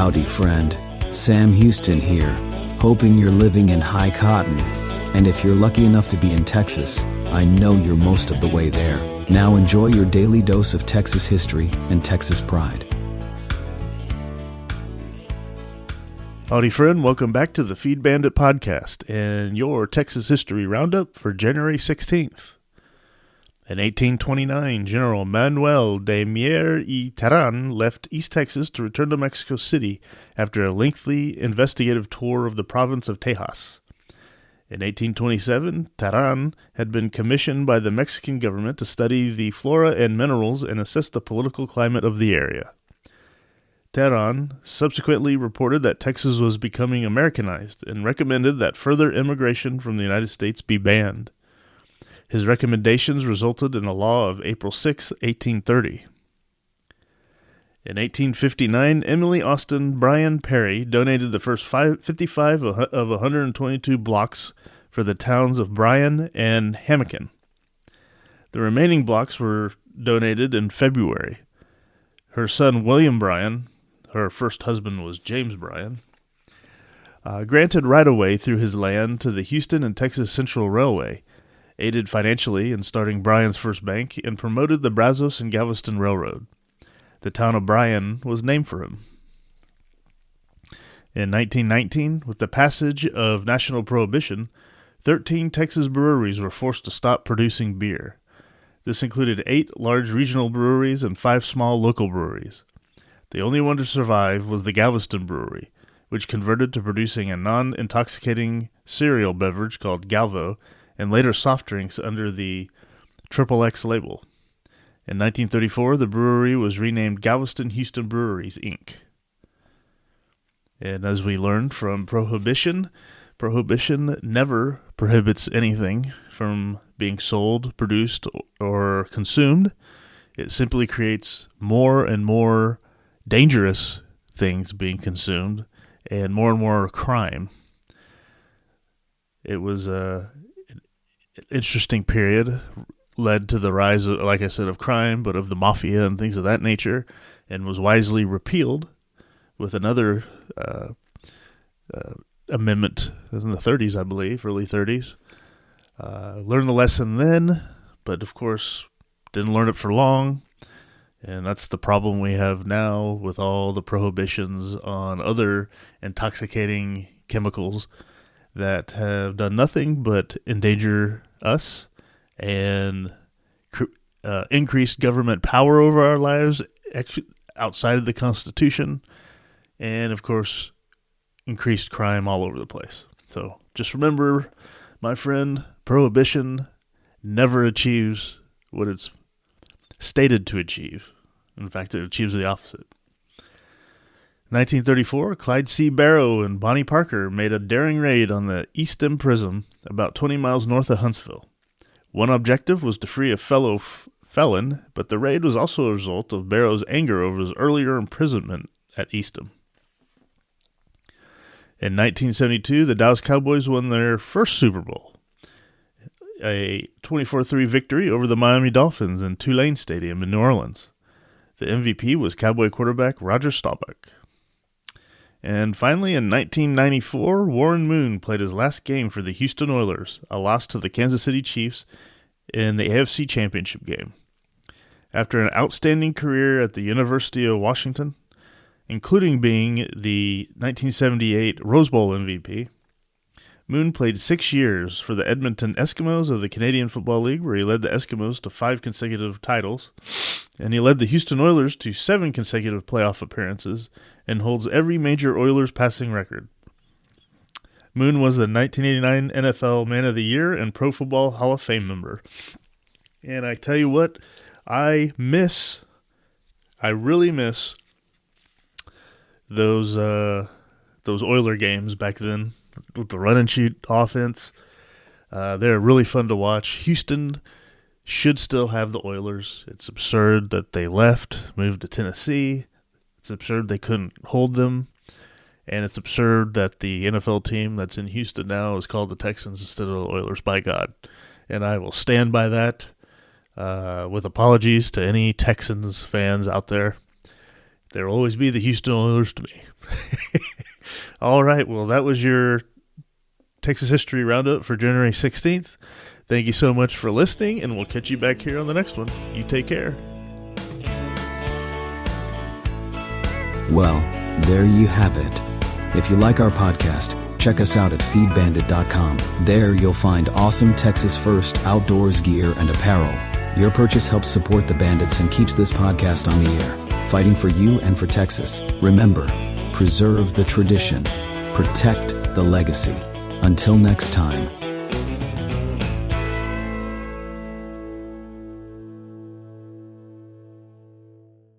Howdy, friend. Sam Houston here, hoping you're living in high cotton. And if you're lucky enough to be in Texas, I know you're most of the way there. Now enjoy your daily dose of Texas history and Texas pride. Howdy, friend. Welcome back to the Feed Bandit podcast and your Texas History Roundup for January 16th. In 1829, General Manuel de Mier y Terán left East Texas to return to Mexico City after a lengthy investigative tour of the province of Tejas. In 1827, Terán had been commissioned by the Mexican government to study the flora and minerals and assess the political climate of the area. Terán subsequently reported that Texas was becoming Americanized and recommended that further immigration from the United States be banned. His recommendations resulted in the law of April 6, 1830. In 1859, Emily Austin Bryan Perry donated the first 55 of 122 blocks for the towns of Bryan and Hamilton. The remaining blocks were donated in February. Her son William Bryan, her first husband was James Bryan, granted right-of-way through his land to the Houston and Texas Central Railway, aided financially in starting Bryan's first bank, and promoted the Brazos and Galveston Railroad. The town of Bryan was named for him. In 1919, with the passage of national prohibition, 13 Texas breweries were forced to stop producing beer. This included 8 large regional breweries and 5 small local breweries. The only one to survive was the Galveston Brewery, which converted to producing a non-intoxicating cereal beverage called Galvo, and later soft drinks under the XXX label. In 1934, the brewery was renamed Galveston Houston Breweries, Inc. And as we learned from Prohibition never prohibits anything from being sold, produced, or consumed. It simply creates more and more dangerous things being consumed and more crime. It was interesting period, led to the rise of, like I said, of crime, but of the mafia and things of that nature, and was wisely repealed with another amendment in the 30s, I believe, early 30s. Learned the lesson then, but of course didn't learn it for long, and that's the problem we have now with all the prohibitions on other intoxicating chemicals that have done nothing but endanger us and increased government power over our lives outside of the Constitution, and of course increased crime all over the place. So just remember, my friend, prohibition never achieves what it's stated to achieve. In fact, it achieves the opposite. 1934, Clyde C. Barrow and Bonnie Parker made a daring raid on the East End Prison about 20 miles north of Huntsville. One objective was to free a fellow felon, but the raid was also a result of Barrow's anger over his earlier imprisonment at Eastham. In 1972, the Dallas Cowboys won their first Super Bowl, a 24-3 victory over the Miami Dolphins in Tulane Stadium in New Orleans. The MVP was Cowboy quarterback Roger Staubach. And finally, in 1994, Warren Moon played his last game for the Houston Oilers, a loss to the Kansas City Chiefs in the AFC Championship game. After an outstanding career at the University of Washington, including being the 1978 Rose Bowl MVP, Moon played 6 years for the Edmonton Eskimos of the Canadian Football League, where he led the Eskimos to 5 consecutive titles, and he led the Houston Oilers to 7 consecutive playoff appearances, and holds every major Oilers passing record. Moon was the 1989 NFL Man of the Year and Pro Football Hall of Fame member. And I tell you what, I really miss those Oiler games back then with the run and shoot offense. They're really fun to watch. Houston should still have the Oilers. It's absurd that they left, moved to Tennessee. It's absurd they couldn't hold them. And it's absurd that the NFL team that's in Houston now is called the Texans instead of the Oilers, by God. And I will stand by that with apologies to any Texans fans out there. There will always be the Houston Oilers to me. All right, well, that was your Texas History Roundup for January 16th. Thank you so much for listening, and we'll catch you back here on the next one. You take care. Well, there you have it. If you like our podcast, check us out at feedbandit.com. There you'll find awesome Texas First outdoors gear and apparel. Your purchase helps support the Bandits and keeps this podcast on the air, fighting for you and for Texas. Remember, preserve the tradition, protect the legacy. Until next time.